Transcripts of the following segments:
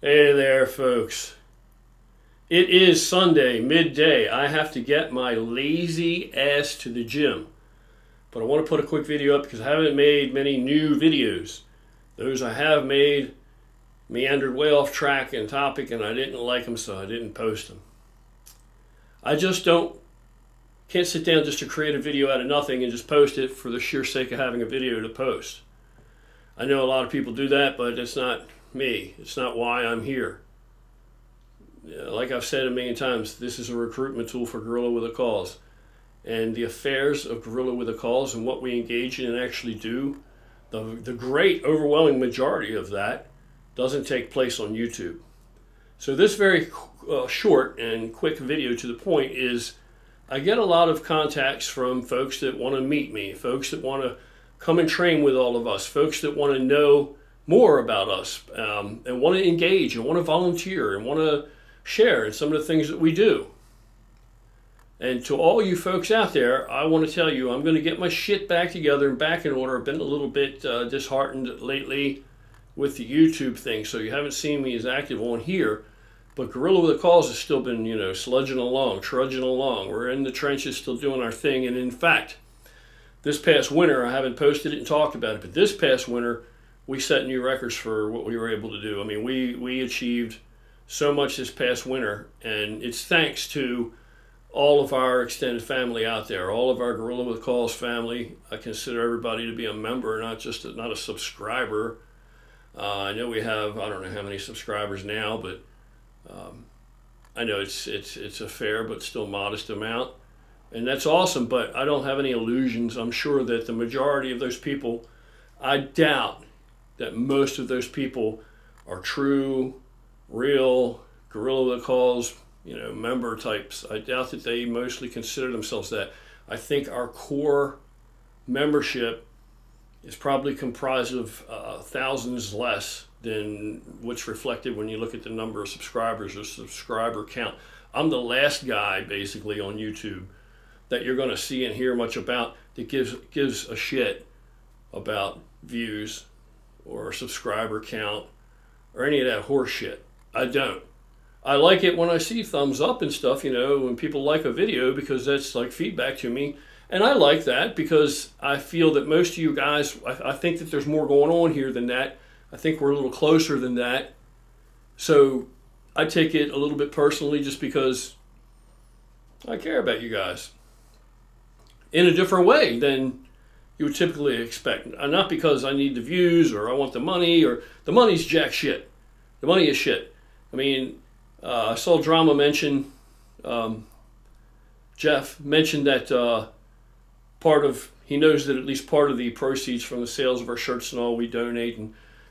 Hey there, folks. It is Sunday, midday. I have to get my lazy ass to the gym. But I want to put a quick video up because I haven't made many new videos. Those I have made meandered way off track and topic, and I didn't like them, so I didn't post them. I just can't sit down just to create a video out of nothing and just post it for the sheer sake of having a video to post. I know a lot of people do that, but it's not me. It's not why I'm here. Like I've said a million times, this is a recruitment tool for Gorilla with a Cause. And the affairs of Gorilla with a Cause and what we engage in and actually do, the great overwhelming majority of that doesn't take place on YouTube. So this very short and quick video to the point is I get a lot of contacts from folks that want to meet me, folks that want to come and train with all of us, folks that want to know more about us and want to engage and want to volunteer and want to share in some of the things that we do. And to all you folks out there, I want to tell you I'm going to get my shit back together and back in order. I've been a little bit disheartened lately with the YouTube thing, so you haven't seen me as active on here. But Gorilla with a Cause has still been, sludging along, trudging along. We're in the trenches still doing our thing. And in fact, this past winter, I haven't posted it and talked about it, but this past winter, we set new records for what we were able to do. I mean, we achieved so much this past winter, and it's thanks to all of our extended family out there, all of our Gorilla with a Cause family. I consider everybody to be a member, not a subscriber. I know we have, I don't know how many subscribers now, but I know it's a fair but still modest amount. And that's awesome, but I don't have any illusions. I'm sure that the majority of those people, I doubt that most of those people are true, real Gorilla with a Cause, member types. I doubt that they mostly consider themselves that. I think our core membership is probably comprised of thousands less than what's reflected when you look at the number of subscribers or subscriber count. I'm the last guy basically on YouTube that you're going to see and hear much about that gives a shit about views or subscriber count or any of that horse shit. I don't. I like it when I see thumbs up and stuff, when people like a video, because that's like feedback to me. And I like that because I feel that most of you guys, I think that there's more going on here than that. I think we're a little closer than that. So I take it a little bit personally just because I care about you guys in a different way than you would typically expect. Not because I need the views or I want the money, or the money's jack shit. The money is shit. I mean, I saw Drama mention, Jeff mentioned that he knows that at least part of the proceeds from the sales of our shirts and all we donate,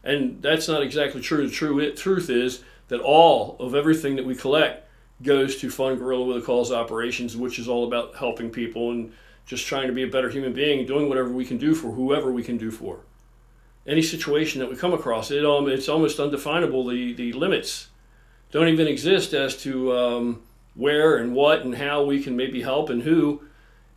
and that's not exactly true. The truth is that all of everything that we collect goes to fund Gorilla with a Cause operations, which is all about helping people and just trying to be a better human being and doing whatever we can do for whoever we can do for. Any situation that we come across, it's almost undefinable. The limits don't even exist as to where and what and how we can maybe help and who.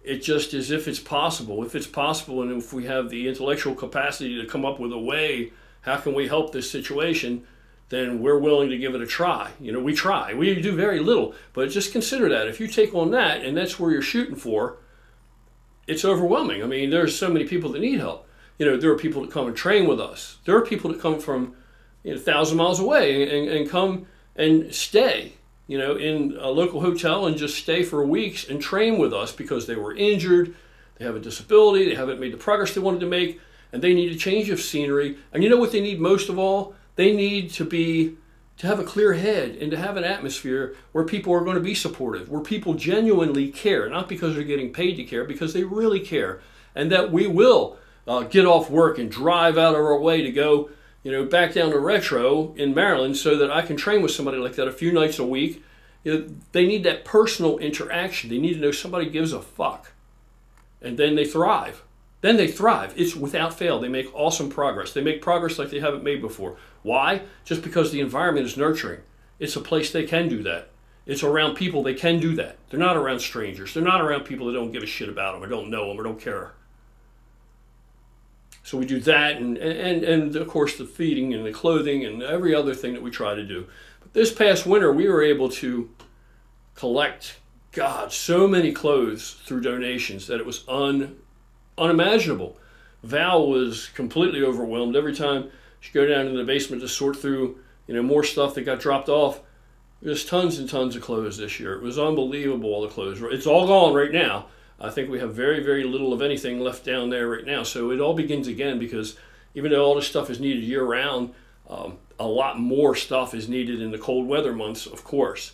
It just is if it's possible. If it's possible and if we have the intellectual capacity to come up with a way, how can we help this situation, then we're willing to give it a try. We try. We do very little, but just consider that. If you take on that and that's where you're shooting for, it's overwhelming. I mean, there's so many people that need help. There are people that come and train with us. There are people that come from 1,000 miles away and come and stay, in a local hotel and just stay for weeks and train with us because they were injured, they have a disability, they haven't made the progress they wanted to make, and they need a change of scenery. And you know what they need most of all? They need to have a clear head and to have an atmosphere where people are going to be supportive, where people genuinely care, not because they're getting paid to care, because they really care, and that we will get off work and drive out of our way to go, back down to Retro in Maryland so that I can train with somebody like that a few nights a week. They need that personal interaction. They need to know somebody gives a fuck, and then they thrive. Then they thrive. It's without fail. They make awesome progress. They make progress like they haven't made before. Why? Just because the environment is nurturing. It's a place they can do that. It's around people they can do that. They're not around strangers. They're not around people that don't give a shit about them or don't know them or don't care. So we do that, and of course the feeding and the clothing and every other thing that we try to do. But this past winter, we were able to collect, God, so many clothes through donations that it was unimaginable. Val was completely overwhelmed. Every time she'd go down in the basement to sort through, more stuff that got dropped off. There's tons and tons of clothes this year. It was unbelievable, all the clothes. It's all gone right now. I think we have very, very little of anything left down there right now. So it all begins again, because even though all this stuff is needed year-round, a lot more stuff is needed in the cold weather months, of course.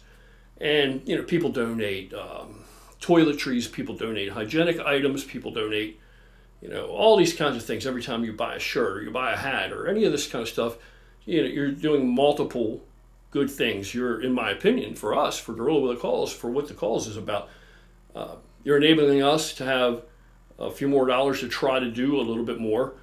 And, people donate toiletries, people donate hygienic items, people donate, all these kinds of things. Every time you buy a shirt or you buy a hat or any of this kind of stuff, you're doing multiple good things. You're, in my opinion, for us, for Gorilla with a Cause, for what the cause is about, you're enabling us to have a few more dollars to try to do a little bit more.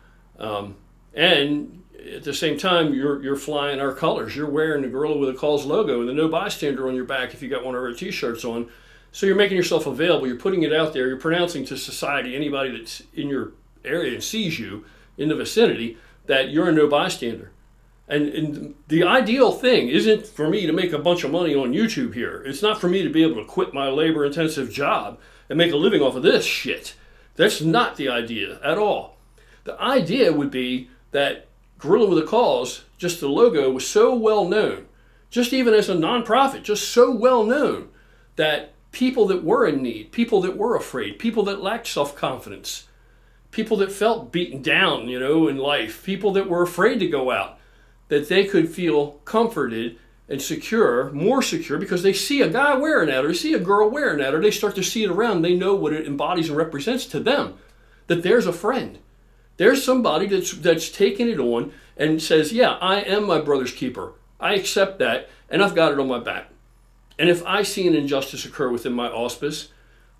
And at the same time, you're flying our colors. You're wearing the Gorilla with a Cause logo and the No Bystander on your back if you got one of our t-shirts on. So you're making yourself available. You're putting it out there. You're pronouncing to society, anybody that's in your area and sees you in the vicinity, that you're a No Bystander. And the ideal thing isn't for me to make a bunch of money on YouTube here. It's not for me to be able to quit my labor-intensive job and make a living off of this shit. That's not the idea at all. The idea would be that Gorilla with a Cause, just the logo, was so well known, just even as a nonprofit, just so well known, that people that were in need, people that were afraid, people that lacked self-confidence, people that felt beaten down, in life, people that were afraid to go out, that they could feel comforted and secure, more secure, because they see a guy wearing that, or they see a girl wearing that, or they start to see it around. They know what it embodies and represents to them, that there's a friend. There's somebody that's taking it on and says, yeah, I am my brother's keeper. I accept that, and I've got it on my back. And if I see an injustice occur within my auspice,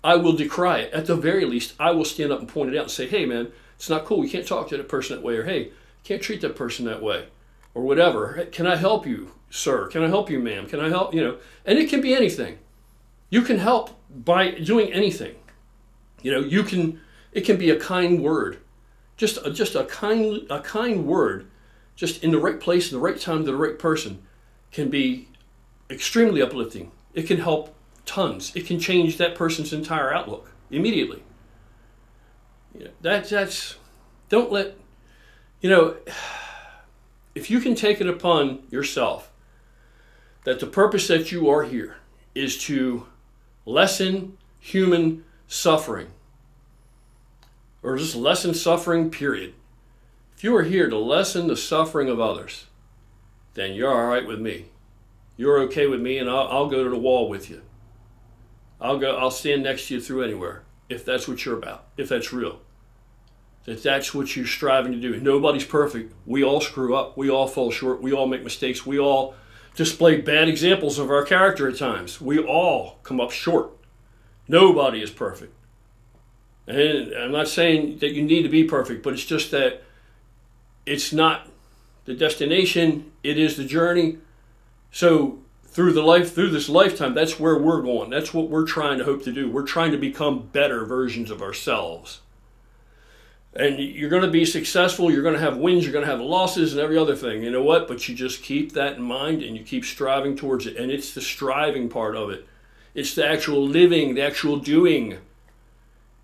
I will decry it. At the very least, I will stand up and point it out and say, hey, man, it's not cool. You can't talk to that person that way, or hey, you can't treat that person that way, or whatever. Can I help you, sir? Can I help you, ma'am? Can I help, And it can be anything. You can help by doing anything. It can be a kind word. Just a kind word, just in the right place, in the right time, to the right person, can be extremely uplifting. It can help tons. It can change that person's entire outlook immediately. Don't let, if you can take it upon yourself that the purpose that you are here is to lessen human suffering, or just lessen suffering, period. If you are here to lessen the suffering of others, then you're all right with me. You're okay with me, and I'll go to the wall with you. I'll stand next to you through anywhere, if that's what you're about, if that's real. That's what you're striving to do. Nobody's perfect. We all screw up. We all fall short. We all make mistakes. We all display bad examples of our character at times. We all come up short. Nobody is perfect. And I'm not saying that you need to be perfect, but it's just that it's not the destination, it is the journey. So through this lifetime, that's where we're going. That's what we're trying to hope to do. We're trying to become better versions of ourselves. And you're going to be successful, you're going to have wins, you're going to have losses and every other thing. You know what? But you just keep that in mind and you keep striving towards it. And it's the striving part of it. It's the actual living, the actual doing.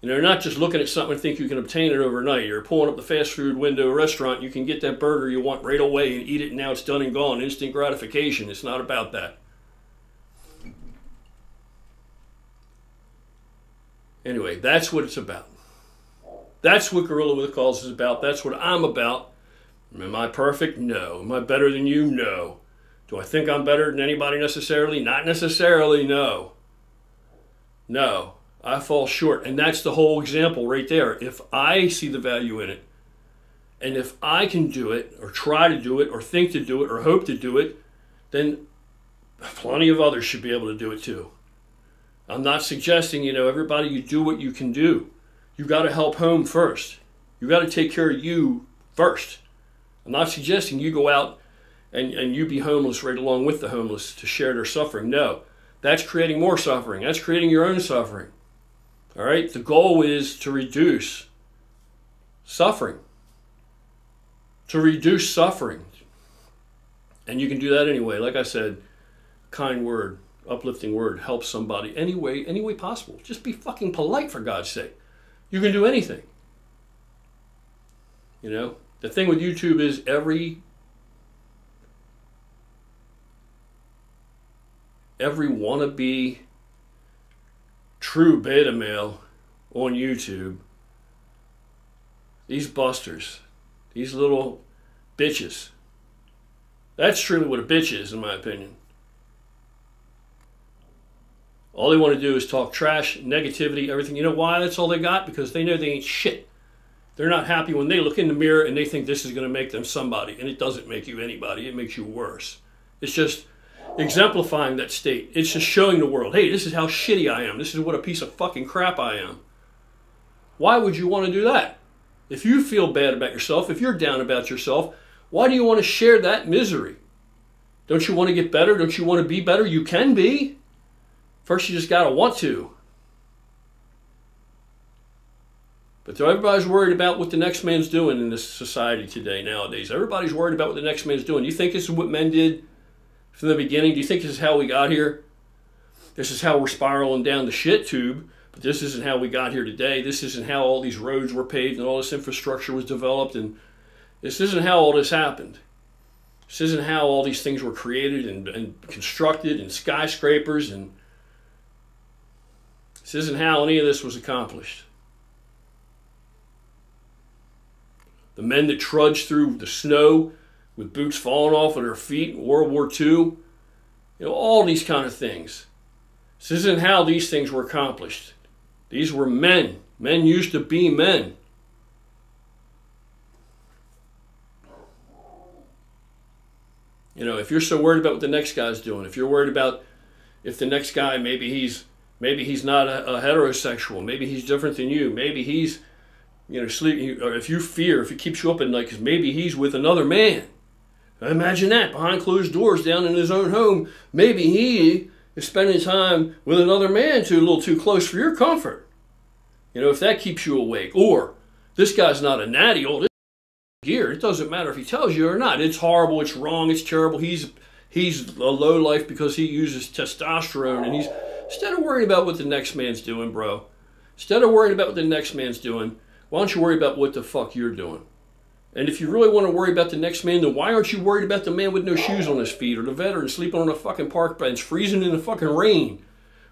Not just looking at something and think you can obtain it overnight. You're pulling up the fast food window restaurant, you can get that burger you want right away and eat it, and now it's done and gone. Instant gratification. It's not about that. Anyway, that's what it's about. That's what Gorilla with a Cause is about. That's what I'm about. Am I perfect? No. Am I better than you? No. Do I think I'm better than anybody necessarily? Not necessarily, no. No. I fall short. And that's the whole example right there. If I see the value in it, and if I can do it, or try to do it, or think to do it, or hope to do it, then plenty of others should be able to do it too. I'm not suggesting, everybody, you do what you can do. You got to help home first. You got to take care of you first. I'm not suggesting you go out and you be homeless right along with the homeless to share their suffering. No, that's creating more suffering. That's creating your own suffering. All right? The goal is to reduce suffering. to reduce suffering. And you can do that anyway. Like I said, kind word, uplifting word, help somebody any way possible. Just be fucking polite, for God's sake. You can do anything. You know, the thing with YouTube is every wannabe true beta male on YouTube, these busters, these little bitches. That's truly what a bitch is, in my opinion. All they want to do is talk trash, negativity, everything. You know why that's all they got? Because they know they ain't shit. They're not happy when they look in the mirror and they think this is going to make them somebody. And it doesn't make you anybody. It makes you worse. It's just exemplifying that state. It's just showing the world, hey, this is how shitty I am. This is what a piece of fucking crap I am. Why would you want to do that? If you feel bad about yourself, if you're down about yourself, why do you want to share that misery? Don't you want to get better? Don't you want to be better? You can be. First, you just got to want to. But everybody's worried about what the next man's doing in this society today, nowadays. Everybody's worried about what the next man's doing. You think this is what men did from the beginning? Do you think this is how we got here? This is how we're spiraling down the shit tube. But this isn't how we got here today. This isn't how all these roads were paved and all this infrastructure was developed. And this isn't how all this happened. This isn't how all these things were created and constructed, and skyscrapers. And this isn't how any of this was accomplished. The men that trudged through the snow with boots falling off of their feet in World War II, you know, all these kind of things. This isn't how these things were accomplished. These were men. Men used to be men. You know, if you're so worried about what the next guy's doing, if you're worried about if the next guy, maybe he's not a heterosexual, maybe he's different than you, maybe he's, you know, sleep, or if it keeps you up at night because maybe he's with another man. Imagine that, behind closed doors, down in his own home, maybe he is spending time with another man a little too close for your comfort. You know, if that keeps you awake. Or, this guy's not a natty old gear. It doesn't matter if he tells you or not. It's horrible, it's wrong, it's terrible. He's a low life because he uses testosterone, and instead of worrying about what the next man's doing, bro, instead of worrying about what the next man's doing, why don't you worry about what the fuck you're doing? And if you really want to worry about the next man, then why aren't you worried about the man with no shoes on his feet, or the veteran sleeping on a fucking park bench, freezing in the fucking rain?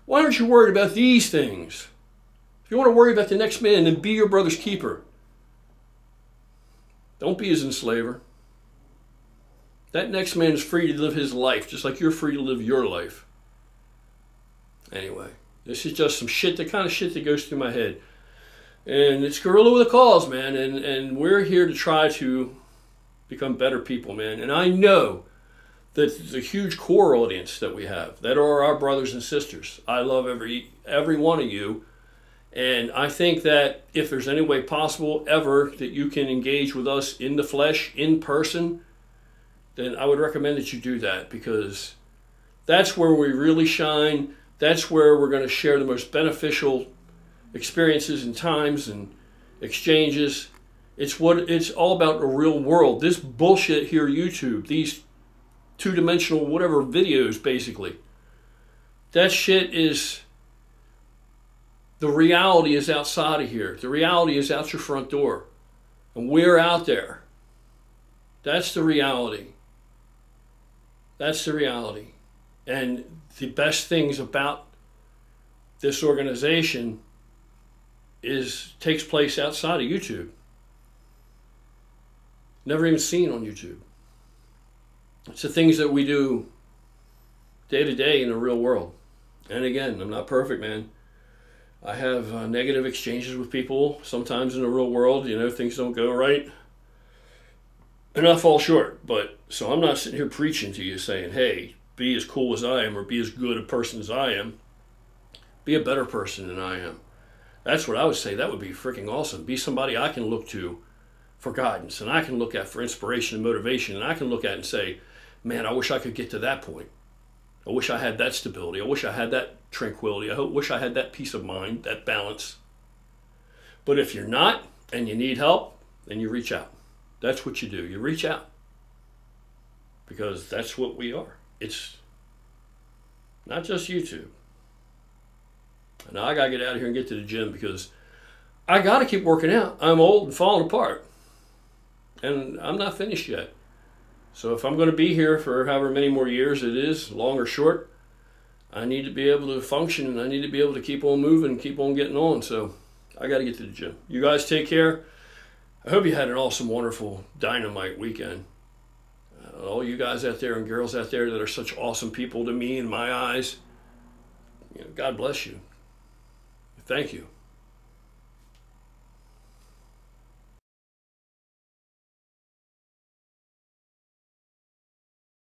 Why aren't you worried about these things? If you want to worry about the next man, then be your brother's keeper. Don't be his enslaver. That next man is free to live his life, just like you're free to live your life. Anyway, this is just some shit, the kind of shit that goes through my head. And it's gorilla with a cause, man. And we're here to try to become better people, man. And I know that the huge core audience that we have, that are our brothers and sisters. I love every one of you. And I think that if there's any way possible ever that you can engage with us in the flesh, in person, then I would recommend that you do that, because that's where we really shine. That's where we're going to share the most beneficial experiences and times and exchanges. It's all about the real world. This bullshit here, YouTube, these two-dimensional whatever videos, basically, that shit is, the reality is outside of here. The reality is out your front door, and we're out there. That's the reality. That's the reality. And the best things about this organization takes place outside of YouTube. Never even seen on YouTube. It's the things that we do day to day in the real world. And again, I'm not perfect, man. I have negative exchanges with people sometimes in the real world. You know, things don't go right, and I fall short. But so I'm not sitting here preaching to you saying, hey, be as cool as I am, or be as good a person as I am. Be a better person than I am. That's what I would say. That would be freaking awesome. Be somebody I can look to for guidance, and I can look at for inspiration and motivation, and I can look at and say, man, I wish I could get to that point. I wish I had that stability. I wish I had that tranquility. I wish I had that peace of mind, that balance. But if you're not, and you need help, then you reach out. That's what you do. You reach out. Because that's what we are. It's not just YouTube. And now I got to get out of here and get to the gym because I got to keep working out. I'm old and falling apart. And I'm not finished yet. So if I'm going to be here for however many more years it is, long or short, I need to be able to function and I need to be able to keep on moving and keep on getting on. So I got to get to the gym. You guys take care. I hope you had an awesome, wonderful, dynamite weekend. All you guys out there and girls out there that are such awesome people to me in my eyes, God bless you. Thank you.